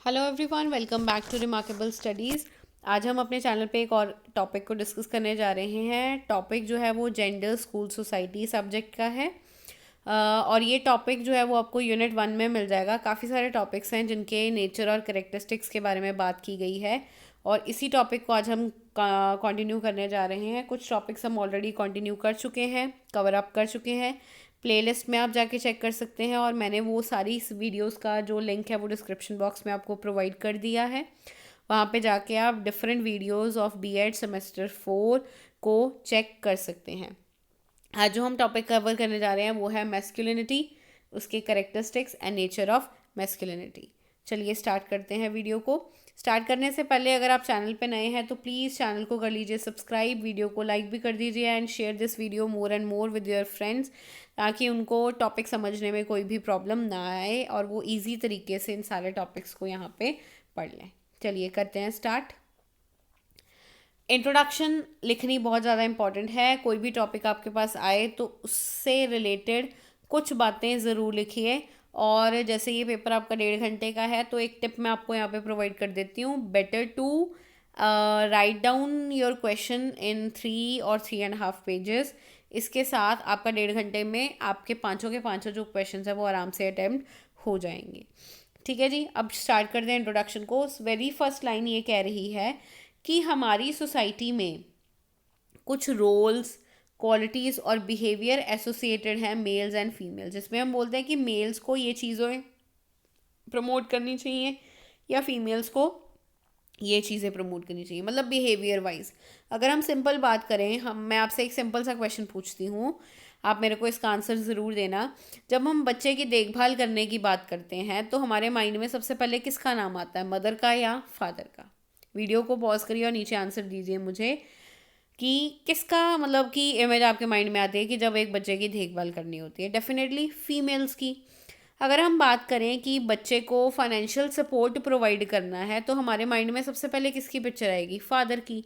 Hello everyone, welcome back to remarkable studies. आज हम अपने चैनल पे एक और टॉपिक को डिस्कस करने जा रहे हैं। टॉपिक जो है वो जेंडर स्कूल सोसाइटी सब्जेक्ट का है। और ये टॉपिक जो है वो आपको यूनिट 1 में मिल जाएगा। काफ़ी सारे टॉपिक्स हैं जिनके नेचर और करेक्टरिस्टिक्स के बारे में बात की गई है और इसी टॉपिक को आज हम कंटिन्यू करने जा रहे हैं। कुछ टॉपिक्स हम ऑलरेडी कंटिन्यू कर चुके हैं, कवर अप कर चुके हैं। प्लेलिस्ट में आप जाके चेक कर सकते हैं और मैंने वो सारी इस वीडियोस का जो लिंक है वो डिस्क्रिप्शन बॉक्स में आपको प्रोवाइड कर दिया है। वहाँ पे जाके आप different videos of BEd semester 4 को चेक कर सकते हैं। आज जो हम टॉपिक कवर करने जा रहे हैं वो है मैस्कुलिनिटी, उसके characteristics and nature of masculinity. चलिए स्टार्ट करते हैं वीडियो को। स्टार्ट करने से पहले अगर आप चैनल पे नए हैं तो प्लीज़ चैनल को कर लीजिए सब्सक्राइब, वीडियो को लाइक भी कर दीजिए and share this video more and more with your friends, ताकि उनको टॉपिक समझने में कोई भी प्रॉब्लम ना आए और वो इजी तरीके से इन सारे टॉपिक्स को यहाँ पे पढ़ लें। चलिए करते हैं स्टार्ट। इंट्रोडक्शन लिखनी बहुत ज़्यादा इंपॉर्टेंट है। कोई भी टॉपिक आपके पास आए तो उससे रिलेटेड कुछ बातें ज़रूर लिखिए। और जैसे ये पेपर आपका 1.5 घंटे का है तो एक टिप मैं आपको यहाँ पे प्रोवाइड कर देती हूँ। Better to write down your question in 3 और 3.5 पेजेस। इसके साथ आपका 1.5 घंटे में आपके पाँचों के पाँचों जो क्वेश्चन है वो आराम से अटेम्प्ट हो जाएंगे। ठीक है जी, अब स्टार्ट करते हैं इंट्रोडक्शन को। वेरी फर्स्ट लाइन ये कह रही है कि हमारी सोसाइटी में कुछ रोल्स, क्वालिटीज़ और बिहेवियर एसोसिएटेड हैं मेल्स एंड फीमेल्स, जिसमें हम बोलते हैं कि मेल्स को ये चीज़ें प्रमोट करनी चाहिए या फीमेल्स को ये चीज़ें प्रमोट करनी चाहिए, मतलब बिहेवियर वाइज। अगर हम सिंपल बात करें, मैं आपसे एक सिंपल सा क्वेश्चन पूछती हूँ, आप मेरे को इसका आंसर ज़रूर देना। जब हम बच्चे की देखभाल करने की बात करते हैं तो हमारे माइंड में सबसे पहले किसका नाम आता है, मदर का या फादर का? वीडियो को पॉज करिए और नीचे आंसर दीजिए मुझे कि किसका, मतलब कि इमेज आपके माइंड में आती है कि जब एक बच्चे की देखभाल करनी होती है। डेफिनेटली फीमेल्स की। अगर हम बात करें कि बच्चे को फाइनेंशियल सपोर्ट प्रोवाइड करना है तो हमारे माइंड में सबसे पहले किसकी पिक्चर आएगी, फादर की।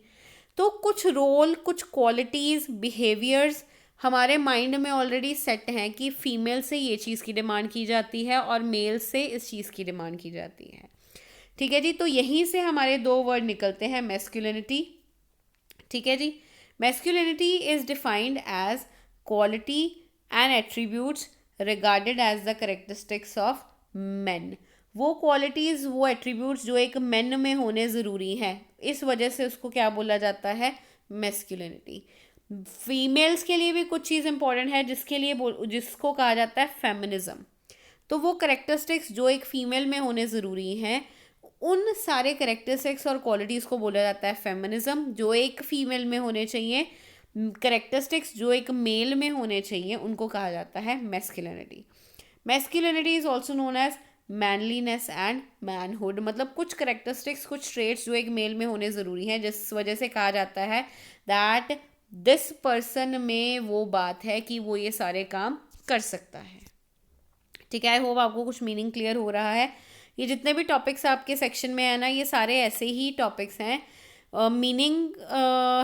तो कुछ रोल, कुछ क्वालिटीज़, बिहेवियर्स हमारे माइंड में ऑलरेडी सेट हैं कि फीमेल से ये चीज़ की डिमांड की जाती है और मेल से इस चीज़ की डिमांड की जाती है। ठीक है जी, तो यहीं से हमारे दो वर्ड निकलते हैं, मैस्कुलिनिटी। ठीक है जी, masculinity is defined as quality and attributes regarded as the characteristics of men. वो क्वालिटीज़, वो एट्रीब्यूट्स जो एक मेन में होने ज़रूरी हैं, इस वजह से उसको क्या बोला जाता है, मैस्कुलिनिटी। फीमेल्स के लिए भी कुछ चीज़ इंपॉर्टेंट है जिसको कहा जाता है फेमिनिज्म। तो वो करेक्टरिस्टिक्स जो एक फीमेल में होने ज़रूरी हैं, उन सारे करेक्टरिस्टिक्स और क्वालिटीज़ को बोला जाता है फेमिनिज्म। जो एक फीमेल में होने चाहिए, करेक्टरिस्टिक्स जो एक मेल में होने चाहिए, उनको कहा जाता है masculinity. Masculinity is also known as manliness and manhood. मतलब कुछ करेक्टरिस्टिक्स, कुछ ट्रेट्स जो एक मेल में होने ज़रूरी हैं, जिस वजह से कहा जाता है दैट दिस पर्सन में वो बात है कि वो ये सारे काम कर सकता है। ठीक है, आई होप आपको कुछ मीनिंग क्लियर हो रहा है। ये जितने भी टॉपिक्स आपके सेक्शन में है ना, ये सारे ऐसे ही टॉपिक्स हैं। मीनिंग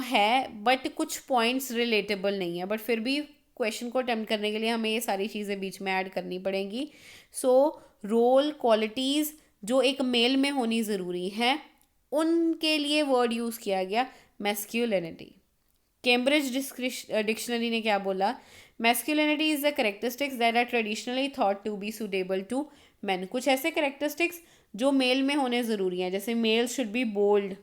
है बट कुछ पॉइंट्स रिलेटेबल नहीं है, बट फिर भी क्वेश्चन को अटेम्प्ट करने के लिए हमें ये सारी चीज़ें बीच में ऐड करनी पड़ेंगी। सो रोल, क्वालिटीज़ जो एक मेल में होनी ज़रूरी है, उनके लिए वर्ड यूज़ किया गया मैस्कुलिनिटी। कैम्ब्रिज डिक्शनरी ने क्या बोला, masculinity is the characteristics that are traditionally thought to be suitable to men. कुछ ऐसे करेक्टरिस्टिक्स जो मेल में होने ज़रूरी हैं, जैसे male should be bold,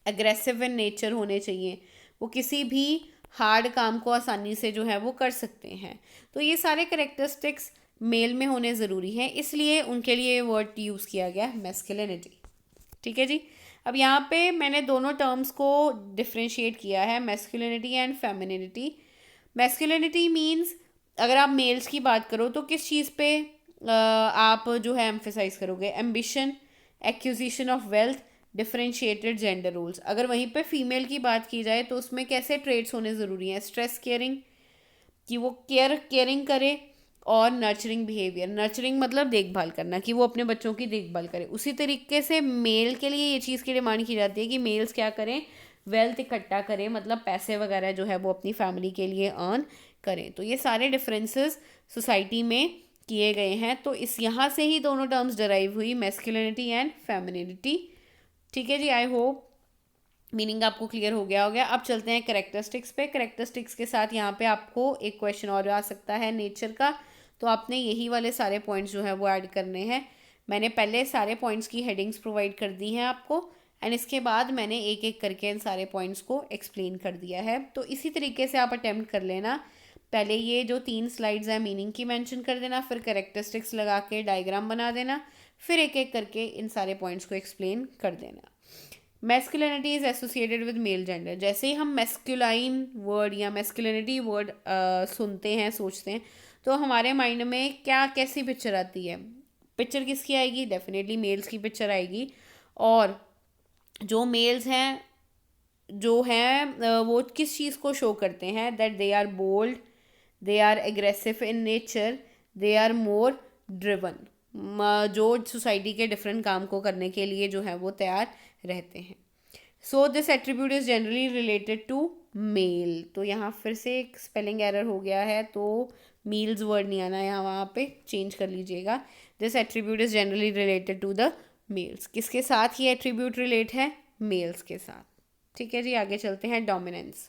aggressive in nature होने चाहिए, वो किसी भी हार्ड काम को आसानी से जो है वो कर सकते हैं। तो ये सारे करेक्टरिस्टिक्स मेल में होने ज़रूरी हैं, इसलिए उनके लिए वर्ड यूज़ किया गया मैस्कुलिनिटी। ठीक है जी, अब यहाँ पे मैंने दोनों टर्म्स को डिफ्रेंशिएट किया है, masculinity and femininity. Masculinity means, अगर आप मेल्स की बात करो तो किस चीज़ पे आप जो है एम्फेसाइज करोगे, ambition, acquisition of wealth, differentiated gender roles. अगर वहीं पे फीमेल की बात की जाए तो उसमें कैसे ट्रेड्स होने ज़रूरी हैं, स्ट्रेस केयरिंग, कि वो केयरिंग करे, और नर्चरिंग बिहेवियर। नर्चरिंग मतलब देखभाल करना, कि वो अपने बच्चों की देखभाल करे। उसी तरीके से मेल के लिए ये चीज़ की डिमांड की जाती है कि मेल्स क्या करें, वेल्थ इकट्ठा करें, मतलब पैसे वगैरह जो है वो अपनी फैमिली के लिए अर्न करें। तो ये सारे डिफरेंसेस सोसाइटी में किए गए हैं। तो इस यहाँ से ही दोनों टर्म्स डराइव हुई, मैस्कुलिनिटी एंड फेमिनिनिटी। ठीक है जी, आई होप मीनिंग आपको क्लियर हो गया होगा। अब चलते हैं करेक्टरिस्टिक्स पे। करेक्टरिस्टिक्स के साथ यहाँ पे आपको एक क्वेश्चन और आ सकता है नेचर का, तो आपने यही वाले सारे पॉइंट्स जो है वो ऐड करने हैं। मैंने पहले सारे पॉइंट्स की हेडिंग्स प्रोवाइड कर दी हैं आपको, एंड इसके बाद मैंने एक एक करके इन सारे पॉइंट्स को एक्सप्लेन कर दिया है। तो इसी तरीके से आप अटेम्प्ट कर लेना, पहले ये जो 3 स्लाइड्स हैं मीनिंग की मेंशन कर देना, फिर करेक्टरिस्टिक्स लगा के डायग्राम बना देना, फिर एक एक करके इन सारे पॉइंट्स को एक्सप्लेन कर देना। Masculinity is associated with male gender. जैसे ही हम मैस्कुलाइन वर्ड या मैस्कुलिनिटी वर्ड सुनते हैं, सोचते हैं, तो हमारे माइंड में क्या कैसी पिक्चर आती है? पिक्चर किसकी आएगी? डेफिनेटली मेल्स की पिक्चर आएगी। और जो मेल्स हैं जो हैं वो किस चीज़ को शो करते हैं? That they are bold, they are aggressive in nature, they are more driven. जो सोसाइटी के डिफरेंट काम को करने के लिए जो है वो तैयार रहते हैं। So this attribute is generally related to male. तो यहाँ फिर से एक स्पेलिंग एरर हो गया है, तो मील्स वर्ड नहीं आना, यहाँ वहाँ पे चेंज कर लीजिएगा। This attribute is generally related to the males. किसके साथ ये एट्रीब्यूट रिलेट है? मेल्स के साथ। ठीक है जी, आगे चलते हैं। डोमिनेंस।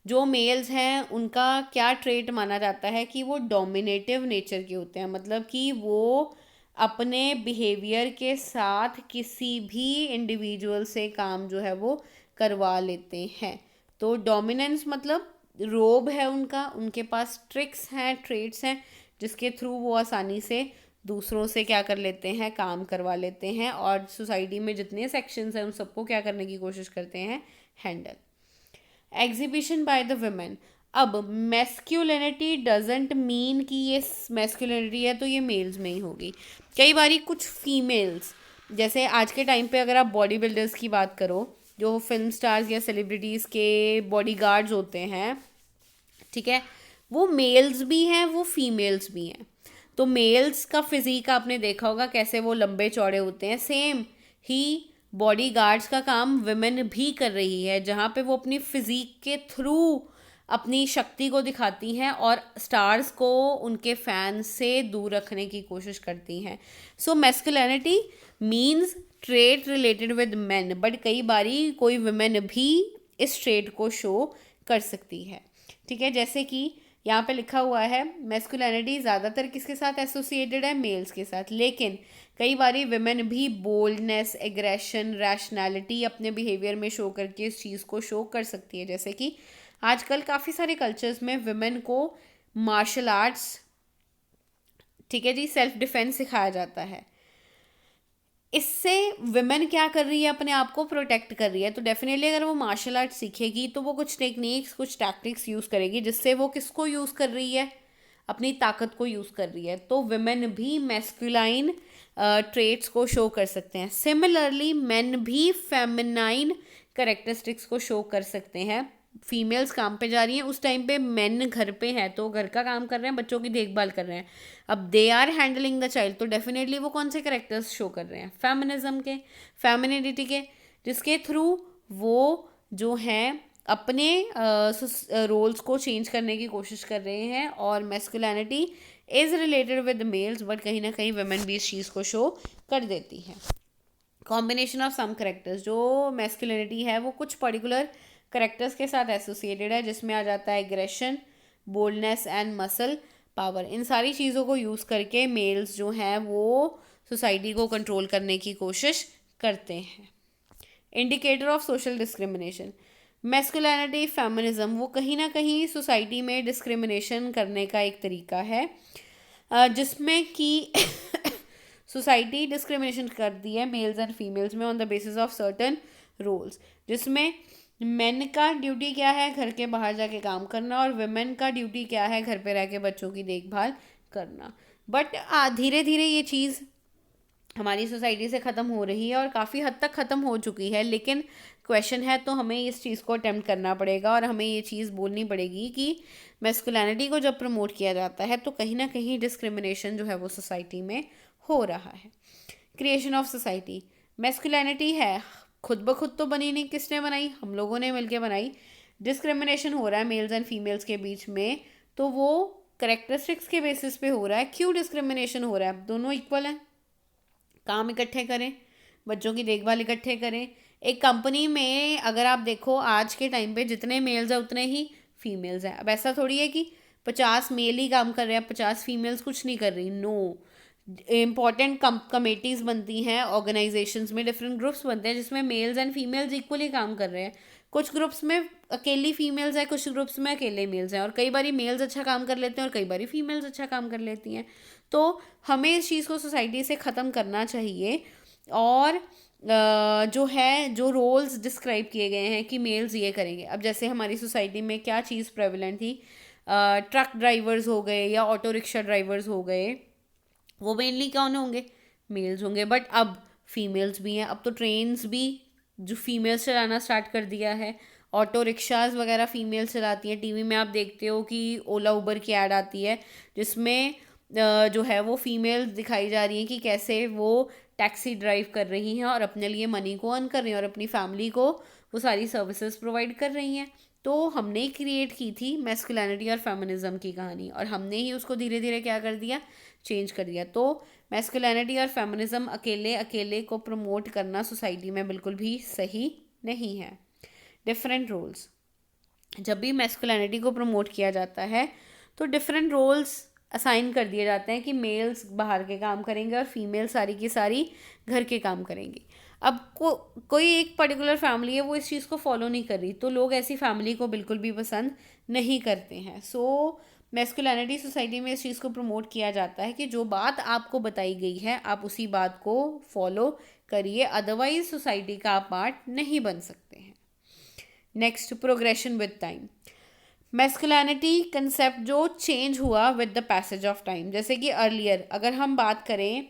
जो मेल्स हैं उनका क्या ट्रेट माना जाता है कि वो डोमिनेटिव नेचर के होते हैं, मतलब कि वो अपने बिहेवियर के साथ किसी भी इंडिविजुअल से काम जो है वो करवा लेते हैं। तो डोमिनेंस मतलब रोब है उनका, उनके पास ट्रिक्स हैं, ट्रेट्स हैं, जिसके थ्रू वो आसानी से दूसरों से क्या कर लेते हैं? काम करवा लेते हैं, और सोसाइटी में जितने सेक्शंस हैं उन सबको क्या करने की कोशिश करते हैं? Handle. Exhibition by the women. अब मैस्कुलिनिटी डजेंट मीन कि ये मैस्कुलिनिटी है तो ये मेल्स में ही होगी। कई बारी कुछ फीमेल्स, जैसे आज के टाइम पे अगर आप बॉडी बिल्डर्स की बात करो, जो फिल्म स्टार्स या सेलिब्रिटीज़ के बॉडीगार्ड्स होते हैं, ठीक है, वो मेल्स भी हैं, वो फीमेल्स भी हैं। तो मेल्स का फिजिक आपने देखा होगा कैसे वो लंबे चौड़े होते हैं, सेम ही बॉडी गार्ड्स का काम विमेन भी कर रही है, जहाँ पे वो अपनी फिजिक के थ्रू अपनी शक्ति को दिखाती हैं और स्टार्स को उनके फैंस से दूर रखने की कोशिश करती हैं। So masculinity means trait related with men, but कई बारी कोई विमेन भी इस ट्रेट को शो कर सकती है। ठीक है, जैसे कि यहाँ पे लिखा हुआ है मैस्कुलिनिटी ज़्यादातर किसके साथ एसोसिएटेड है? मेल्स के साथ, लेकिन कई बारी विमेन भी बोल्डनेस, एग्रेशन, रैशनैलिटी अपने बिहेवियर में शो करके इस चीज़ को शो कर सकती है। जैसे कि आजकल काफ़ी सारे कल्चर्स में विमेन को मार्शल आर्ट्स, ठीक है जी, सेल्फ डिफेंस सिखाया जाता है। इससे विमेन क्या कर रही है? अपने आप को प्रोटेक्ट कर रही है। तो डेफिनेटली अगर वो मार्शल आर्ट सीखेगी तो वो कुछ टेक्निक्स, कुछ टैक्टिक्स यूज़ करेगी, जिससे वो किसको यूज़ कर रही है? अपनी ताकत को यूज़ कर रही है। तो विमेन भी मैस्कुलाइन ट्रेट्स को शो कर सकते हैं। सिमिलरली मेन भी फेमिनाइन करेक्टरिस्टिक्स को शो कर सकते हैं। फीमेल्स काम पे जा रही हैं, उस टाइम पे मेन घर पे हैं, तो घर का काम कर रहे हैं, बच्चों की देखभाल कर रहे हैं। अब they are handling the child, तो डेफिनेटली वो कौन से करेक्टर्स शो कर रहे हैं? फेमिनिज्म के, फेमिनिटी के, जिसके थ्रू वो जो हैं अपने रोल्स को चेंज करने की कोशिश कर रहे हैं। और masculinity is related with males, but कहीं ना कहीं वुमेन भी इस चीज़ को शो कर देती है। Combination of some characters. जो मैस्कुलिनिटी है वो कुछ पर्टिकुलर करेक्टर्स के साथ एसोसिएटेड है, जिसमें आ जाता है aggression, boldness and muscle power. इन सारी चीज़ों को यूज़ करके मेल्स जो हैं वो सोसाइटी को कंट्रोल करने की कोशिश करते हैं। Indicator of social discrimination. Masculinity, feminism, वो कहीं ना कहीं सोसाइटी में डिस्क्रिमिनेशन करने का एक तरीका है, जिसमें कि सोसाइटी डिस्क्रिमिनेशन करती है मेल्स एंड फीमेल्स में on the basis of certain roles, जिसमें मेन का ड्यूटी क्या है? घर के बाहर जाके काम करना, और वुमेन का ड्यूटी क्या है? घर पे रह के बच्चों की देखभाल करना। बट धीरे धीरे ये चीज़ हमारी सोसाइटी से ख़त्म हो रही है और काफ़ी हद तक ख़त्म हो चुकी है, लेकिन क्वेश्चन है तो हमें इस चीज़ को अटेम्प्ट करना पड़ेगा और हमें ये चीज़ बोलनी पड़ेगी कि मैस्कुलिनिटी को जब प्रमोट किया जाता है तो कहीं ना कहीं डिस्क्रिमिनेशन जो है वो सोसाइटी में हो रहा है। Creation of society. मैस्कुलिनिटी है खुद ब खुद तो बनी नहीं, किसने बनाई? हम लोगों ने मिलके बनाई। डिस्क्रिमिनेशन हो रहा है मेल्स एंड फीमेल्स के बीच में, तो वो करेक्टरिस्टिक्स के बेसिस पे हो रहा है, क्यों डिस्क्रिमिनेशन हो रहा है? दोनों इक्वल हैं, काम इकट्ठे करें, बच्चों की देखभाल इकट्ठे करें। एक कंपनी में अगर आप देखो आज के टाइम पे जितने मेल्स हैं उतने ही फीमेल्स हैं। अब ऐसा थोड़ी है कि 50 मेल ही काम कर रहे हैं, 50 फीमेल्स कुछ नहीं कर रही, नो। इम्पॉर्टेंट कमेटीज़ बनती हैं ऑर्गेनाइजेशंस में, डिफरेंट ग्रुप्स बनते हैं जिसमें मेल्स एंड फीमेल्स इक्वली काम कर रहे हैं। कुछ ग्रुप्स में अकेली फीमेल्स हैं, कुछ ग्रुप्स में अकेले मेल्स हैं, और कई बारी मेल्स अच्छा काम कर लेते हैं और कई बारी फीमेल्स अच्छा काम कर लेती हैं। तो हमें इस चीज़ को सोसाइटी से ख़त्म करना चाहिए। और जो है, जो रोल्स डिस्क्राइब किए गए हैं कि मेल्स ये करेंगे, अब जैसे हमारी सोसाइटी में क्या चीज़ प्रेवलेंट थी, ट्रक ड्राइवर्स हो गए या ऑटो रिक्शा ड्राइवर्स हो गए, वो मेनली कौन होंगे? मेल्स होंगे। बट अब फीमेल्स भी हैं, अब तो ट्रेन्स भी जो फीमेल्स चलाना स्टार्ट कर दिया है, ऑटो रिक्शाज वगैरह फीमेल्स चलाती हैं। टीवी में आप देखते हो कि ओला उबर की ऐड आती है जिसमें जो है वो फीमेल्स दिखाई जा रही हैं कि कैसे वो टैक्सी ड्राइव कर रही हैं और अपने लिए मनी को अर्न कर रही हैं और अपनी फैमिली को वो सारी सर्विसेज प्रोवाइड कर रही हैं। तो हमने क्रिएट की थी मैस्कुलिनिटी और फेमिनिज्म की कहानी, और हमने ही उसको धीरे धीरे क्या कर दिया, चेंज कर दिया। तो मैस्कुलिनिटी और फेमिनिज्म अकेले अकेले को प्रमोट करना सोसाइटी में बिल्कुल भी सही नहीं है। डिफरेंट रोल्स, जब भी मैस्कुलिनिटी को प्रमोट किया जाता है तो डिफरेंट रोल्स असाइन कर दिए जाते हैं कि मेल्स बाहर के काम करेंगे और फीमेल सारी की सारी घर के काम करेंगी। अब कोई एक पर्टिकुलर फैमिली है वो इस चीज़ को फॉलो नहीं कर रही, तो लोग ऐसी फैमिली को बिल्कुल भी पसंद नहीं करते हैं। सो मैस्कुलिनिटी सोसाइटी में इस चीज़ को प्रमोट किया जाता है कि जो बात आपको बताई गई है आप उसी बात को फॉलो करिए, अदरवाइज सोसाइटी का आप पार्ट नहीं बन सकते हैं। Next, progression with time. Masculinity concept जो चेंज हुआ with the passage of time, जैसे कि अर्लियर अगर हम बात करें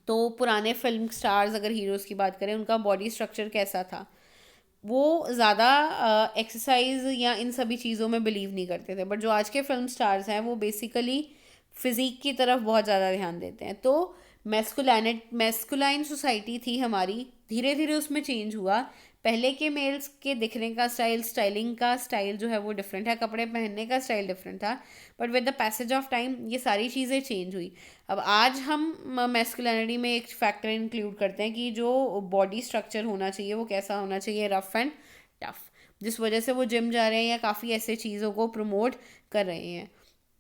तो पुराने फिल्म स्टार्स, अगर हीरोज़ की बात करें, उनका बॉडी स्ट्रक्चर कैसा था, वो ज़्यादा एक्सरसाइज या इन सभी चीज़ों में बिलीव नहीं करते थे। बट जो आज के फिल्म स्टार्स हैं वो बेसिकली फिज़िक की तरफ बहुत ज़्यादा ध्यान देते हैं। तो मैस्कुलाइन सोसाइटी थी हमारी, धीरे धीरे उसमें चेंज हुआ। पहले के मेल्स के दिखने का स्टाइल, स्टाइलिंग का स्टाइल जो है वो डिफरेंट है, कपड़े पहनने का स्टाइल डिफरेंट था। But with the passage of time ये सारी चीज़ें चेंज हुई। अब आज हम मैस्कुलिनिटी में एक फैक्टर इंक्लूड करते हैं कि जो बॉडी स्ट्रक्चर होना चाहिए वो कैसा होना चाहिए, रफ एंड टफ, जिस वजह से वो जिम जा रहे हैं या काफ़ी ऐसे चीज़ों को प्रमोट कर रहे हैं।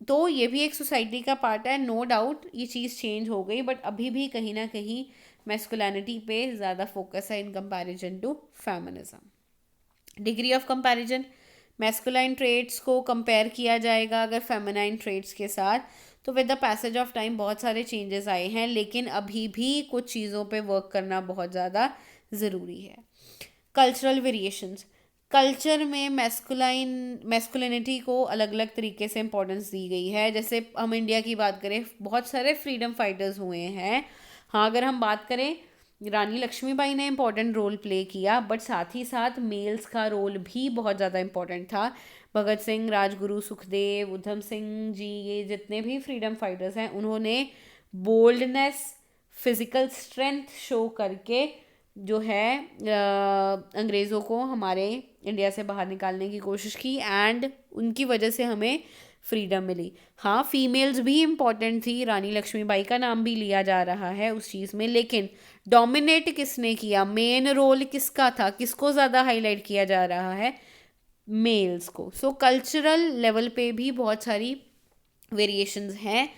तो ये भी एक सोसाइटी का पार्ट है, नो डाउट ये चीज़ चेंज हो गई, बट अभी भी कहीं ना कहीं मैस्कुलिनिटी पे ज़्यादा फोकस है in comparison to feminism. Degree of comparison, masculine traits को कंपेयर किया जाएगा अगर फेमिनाइन ट्रेट्स के साथ, तो with the passage of time बहुत सारे चेंजेस आए हैं, लेकिन अभी भी कुछ चीज़ों पे वर्क करना बहुत ज़्यादा ज़रूरी है। कल्चरल वेरिएशंस, कल्चर में मैस्कुलिनिटी को अलग अलग तरीके से इम्पोर्टेंस दी गई है। जैसे हम इंडिया की बात करें, बहुत सारे फ्रीडम फाइटर्स हुए हैं। हाँ, अगर हम बात करें, रानी लक्ष्मीबाई ने इम्पोर्टेंट रोल प्ले किया, बट साथ ही साथ मेल्स का रोल भी बहुत ज़्यादा इम्पोर्टेंट था। भगत सिंह, राजगुरु, सुखदेव, उधम सिंह जी, ये जितने भी फ्रीडम फाइटर्स हैं, उन्होंने बोल्डनेस, फिज़िकल स्ट्रेंथ शो करके जो है अंग्रेज़ों को हमारे इंडिया से बाहर निकालने की कोशिश की, एंड उनकी वजह से हमें फ्रीडम मिली। हाँ, फीमेल्स भी इम्पॉर्टेंट थी, रानी लक्ष्मीबाई का नाम भी लिया जा रहा है उस चीज़ में, लेकिन डोमिनेट किसने किया, मेन रोल किसका था, किसको ज़्यादा हाईलाइट किया जा रहा है, मेल्स को। सो कल्चरल लेवल पे भी बहुत सारी वेरिएशंस हैं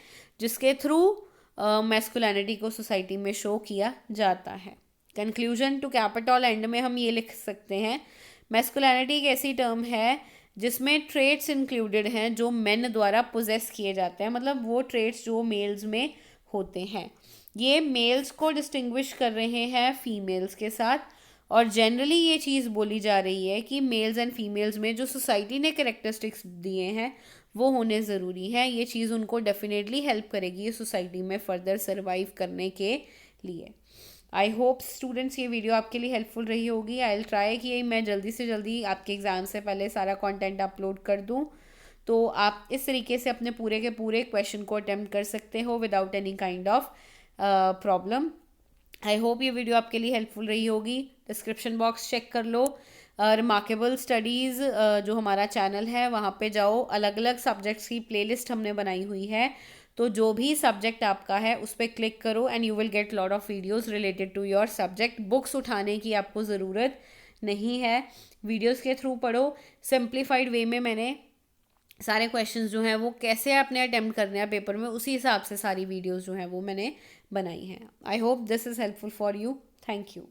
जिसके थ्रू मैस्कुलिनिटी को सोसाइटी में शो किया जाता है। कंक्लूजन टू कैपिटल एंड में हम ये लिख सकते हैं, मैस्कुलिनिटी एक ऐसी टर्म है जिसमें ट्रेट्स इंक्लूडेड हैं जो मेन द्वारा पोजेस किए जाते हैं, मतलब वो ट्रेट्स जो मेल्स में होते हैं, ये मेल्स को डिस्टिंग्विश कर रहे हैं फीमेल्स के साथ। और जनरली ये चीज़ बोली जा रही है कि मेल्स एंड फीमेल्स में जो सोसाइटी ने कैरेक्टरिस्टिक्स दिए हैं वो होने ज़रूरी हैं। ये चीज़ उनको डेफिनेटली हेल्प करेगी सोसाइटी में फर्दर सर्वाइव करने के लिए। आई होप स्टूडेंट्स ये वीडियो आपके लिए हेल्पफुल रही होगी। आई विल ट्राई कि मैं जल्दी से जल्दी आपके एग्ज़ाम से पहले सारा कंटेंट अपलोड कर दूं, तो आप इस तरीके से अपने पूरे के पूरे क्वेश्चन को अटेम्प्ट कर सकते हो without any kind of problem. I hope ये वीडियो आपके लिए हेल्पफुल रही होगी। डिस्क्रिप्शन बॉक्स चेक कर लो, रिमार्केबल स्टडीज़ जो हमारा चैनल है वहाँ पे जाओ, अलग अलग सब्जेक्ट्स की प्लेलिस्ट हमने बनाई हुई है, तो जो भी सब्जेक्ट आपका है उस पर क्लिक करो and you will get lot of videos related to your subject. Books उठाने की आपको ज़रूरत नहीं है, वीडियोस के थ्रू पढ़ो। सिंप्लीफाइड वे में मैंने सारे क्वेश्चंस जो हैं वो कैसे आपने अटेम्प्ट करने हैं पेपर में, उसी हिसाब से सारी वीडियोस जो हैं वो मैंने बनाई हैं। I hope this is helpful for you. Thank you.